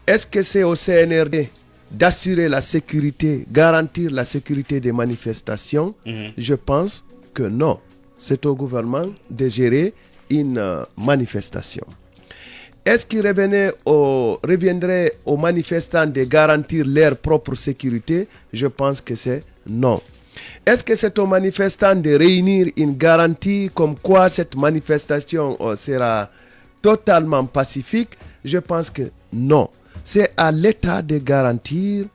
Est-ce que c'est au CNRD d'assurer la sécurité, garantir la sécurité des manifestations? Je pense que non. C'est au gouvernement de gérer une manifestation. Est-ce qu'il reviendrait aux manifestants de garantir leur propre sécurité? Je pense que c'est non. Est-ce que c'est aux manifestants de réunir une garantie comme quoi cette manifestation sera totalement pacifique? Je pense que non. C'est à l'État de garantir,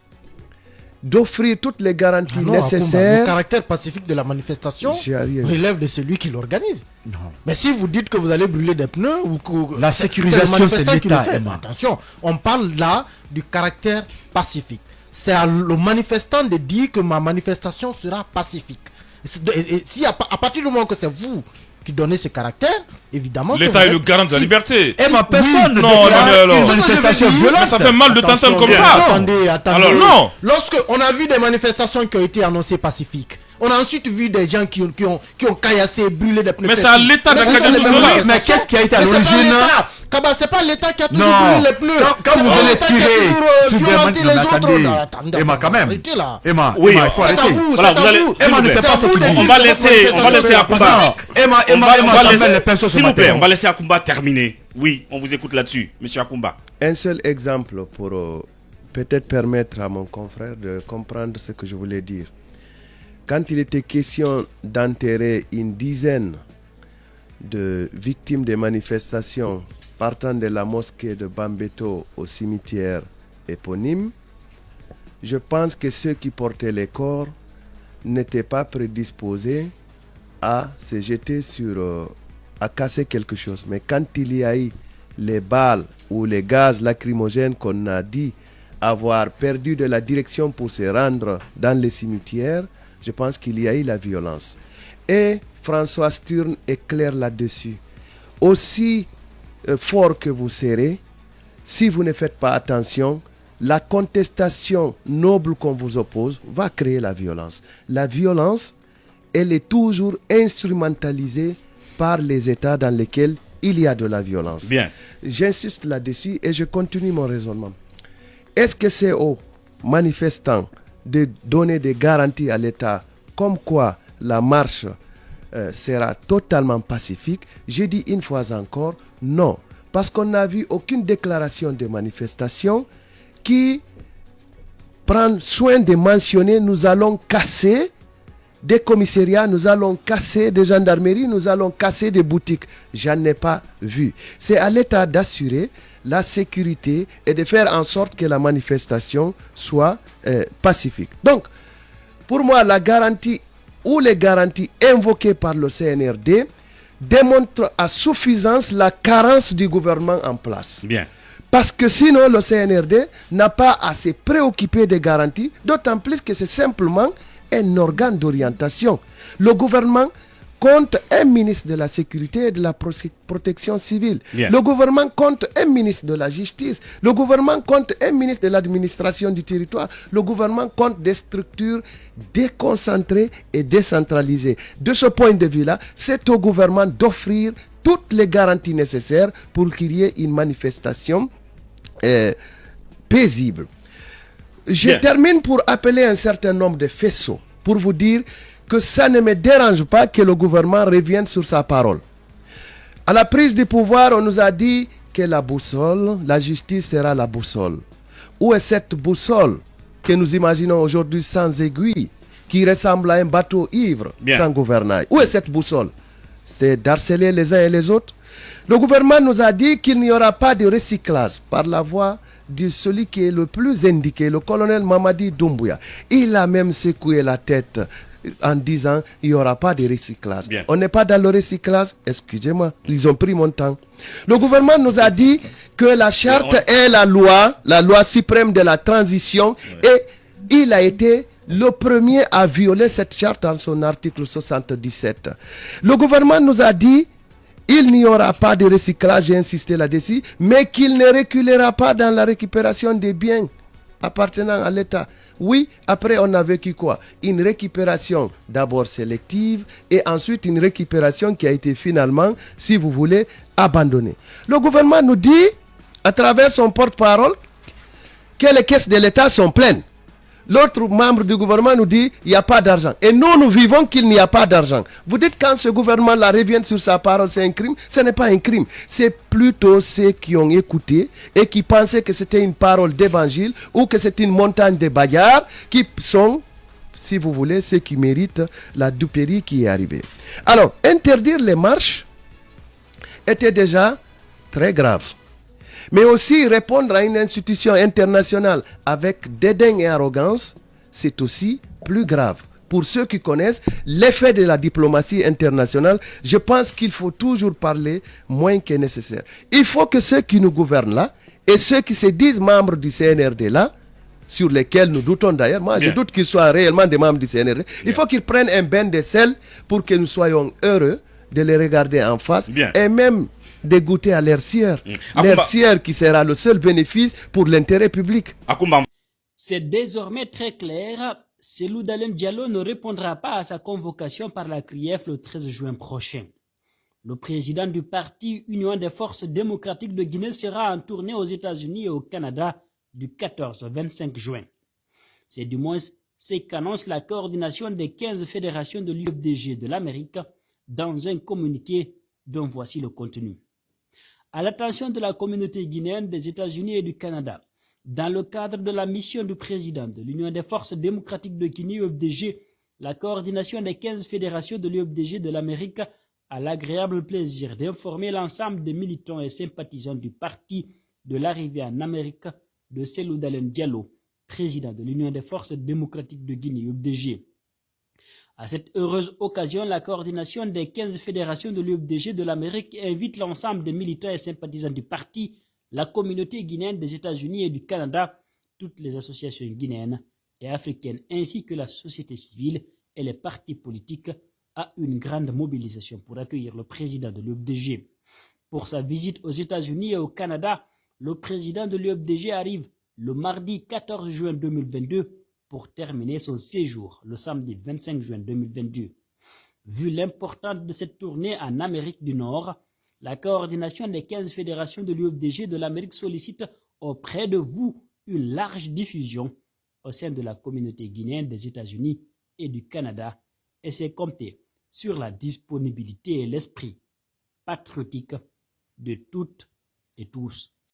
d'offrir toutes les garanties nécessaires. Le caractère pacifique de la manifestation relève de celui qui l'organise. Mais si vous dites que vous allez brûler des pneus ou que la sécurisation c'est l'État. Attention, on parle là du caractère pacifique. C'est le manifestant de dire que ma manifestation sera pacifique. Et si à partir du moment que c'est vous qui donnez ce caractère, évidemment l'État est le garant de la liberté. Et ma personne non, une manifestation violente. Ça fait mal de t'entendre comme ça. Attendez. Alors non. Lorsque on a vu des manifestations qui ont été annoncées pacifiques, on a ensuite vu des gens qui ont caillassé, brûlé des pneus. Mais c'est à l'État d'accader tout cela. Mais qu'est-ce qui a été à l'origine? C'est pas l'État qui a toujours brûlé les pneus. Quand vous allez tirer sur des manifestations, Emma, quand même. Emma, oui, il faut arrêter. Voilà, vous allez. Emma ne fait pas ce qu'il dit. On va laisser Akoumba. S'il vous plaît, on va laisser Akoumba terminer. Oui, on vous écoute là-dessus, monsieur Akoumba. Un seul exemple pour peut-être permettre à mon confrère de comprendre ce que je voulais dire. Quand il était question d'enterrer une dizaine de victimes des manifestations partant de la mosquée de Bambeto au cimetière éponyme, je pense que ceux qui portaient les corps n'étaient pas prédisposés à se jeter à casser quelque chose. Mais quand il y a eu les balles ou les gaz lacrymogènes qu'on a dit avoir perdu de la direction pour se rendre dans les cimetières, je pense qu'il y a eu la violence. Et François Sturne est clair là-dessus. Aussi fort que vous serez, si vous ne faites pas attention, la contestation noble qu'on vous oppose va créer la violence. La violence, elle est toujours instrumentalisée par les États dans lesquels il y a de la violence. Bien. J'insiste là-dessus et je continue mon raisonnement. Est-ce que c'est aux manifestants de donner des garanties à l'État comme quoi la marche sera totalement pacifique? Je dis une fois encore non, parce qu'on n'a vu aucune déclaration de manifestation qui prend soin de mentionner nous allons casser des commissariats, nous allons casser des gendarmeries, nous allons casser des boutiques. J'en ai pas vu. C'est à l'État d'assurer la sécurité et de faire en sorte que la manifestation soit pacifique. Donc, pour moi, la garantie ou les garanties invoquées par le CNRD démontrent à suffisance la carence du gouvernement en place. Bien. Parce que sinon, le CNRD n'a pas à se préoccuper des garanties, d'autant plus que c'est simplement un organe d'orientation. Le gouvernement compte un ministre de la Sécurité et de la Protection civile. Bien. Le gouvernement compte un ministre de la Justice. Le gouvernement compte un ministre de l'administration du territoire. Le gouvernement compte des structures déconcentrées et décentralisées. De ce point de vue-là, c'est au gouvernement d'offrir toutes les garanties nécessaires pour qu'il y ait une manifestation paisible. Je termine pour appeler un certain nombre de faisceaux, pour vous dire que ça ne me dérange pas que le gouvernement revienne sur sa parole. À la prise du pouvoir, on nous a dit que la boussole, la justice sera la boussole. Où est cette boussole que nous imaginons aujourd'hui sans aiguille, qui ressemble à un bateau ivre sans gouvernail? Où est cette boussole? C'est d'harceler les uns et les autres. Le gouvernement nous a dit qu'il n'y aura pas de recyclage par la voie de celui qui est le plus indiqué, le colonel Mamadi Doumbouya. Il a même secoué la tête en disant il n'y aura pas de recyclage. Bien. On n'est pas dans le recyclage, excusez-moi, ils ont pris mon temps. Le gouvernement nous a dit que la charte est la loi suprême de la transition, et il a été le premier à violer cette charte en son article 77. Le gouvernement nous a dit il n'y aura pas de recyclage, j'ai insisté là-dessus, mais qu'il ne reculera pas dans la récupération des biens appartenant à l'État. Oui, après on a vécu quoi? Une récupération d'abord sélective et ensuite une récupération qui a été finalement, si vous voulez, abandonnée. Le gouvernement nous dit, à travers son porte-parole, que les caisses de l'État sont pleines. L'autre membre du gouvernement nous dit il n'y a pas d'argent. Et nous vivons qu'il n'y a pas d'argent. Vous dites quand ce gouvernement-là revient sur sa parole, c'est un crime. Ce n'est pas un crime. C'est plutôt ceux qui ont écouté et qui pensaient que c'était une parole d'évangile ou que c'est une montagne de bagarres qui sont, si vous voulez, ceux qui méritent la duperie qui est arrivée. Alors, interdire les marches était déjà très grave. Mais aussi répondre à une institution internationale avec dédain et arrogance, c'est aussi plus grave. Pour ceux qui connaissent l'effet de la diplomatie internationale, je pense qu'il faut toujours parler moins que nécessaire. Il faut que ceux qui nous gouvernent là, et ceux qui se disent membres du CNRD là, sur lesquels nous doutons d'ailleurs, moi je doute qu'ils soient réellement des membres du CNRD, il faut qu'ils prennent un bain de sel pour que nous soyons heureux de les regarder en face et même de goûter à leur sueur. Leur sueur qui sera le seul bénéfice pour l'intérêt public. C'est désormais très clair. Cellou Dalein Diallo ne répondra pas à sa convocation par la CRIEF le 13 juin prochain. Le président du parti Union des forces démocratiques de Guinée sera en tournée aux États-Unis et au Canada du 14 au 25 juin. C'est du moins ce qu'annonce la coordination des 15 fédérations de l'UFDG de l'Amérique dans un communiqué dont voici le contenu. À l'attention de la communauté guinéenne des États-Unis et du Canada, dans le cadre de la mission du président de l'Union des forces démocratiques de Guinée, UFDG, la coordination des 15 fédérations de l'UFDG de l'Amérique a l'agréable plaisir d'informer l'ensemble des militants et sympathisants du parti de l'arrivée en Amérique de Cellou Dalein Diallo, président de l'Union des forces démocratiques de Guinée, UFDG. À cette heureuse occasion, la coordination des 15 fédérations de l'UFDG de l'Amérique invite l'ensemble des militants et sympathisants du parti, la communauté guinéenne des États-Unis et du Canada, toutes les associations guinéennes et africaines, ainsi que la société civile et les partis politiques, à une grande mobilisation pour accueillir le président de l'UFDG. Pour sa visite aux États-Unis et au Canada, le président de l'UFDG arrive le mardi 14 juin 2022 pour terminer son séjour le samedi 25 juin 2022. Vu l'importance de cette tournée en Amérique du Nord, la coordination des 15 fédérations de l'UFDG de l'Amérique sollicite auprès de vous une large diffusion au sein de la communauté guinéenne des États-Unis et du Canada et c'est compter sur la disponibilité et l'esprit patriotique de toutes et tous.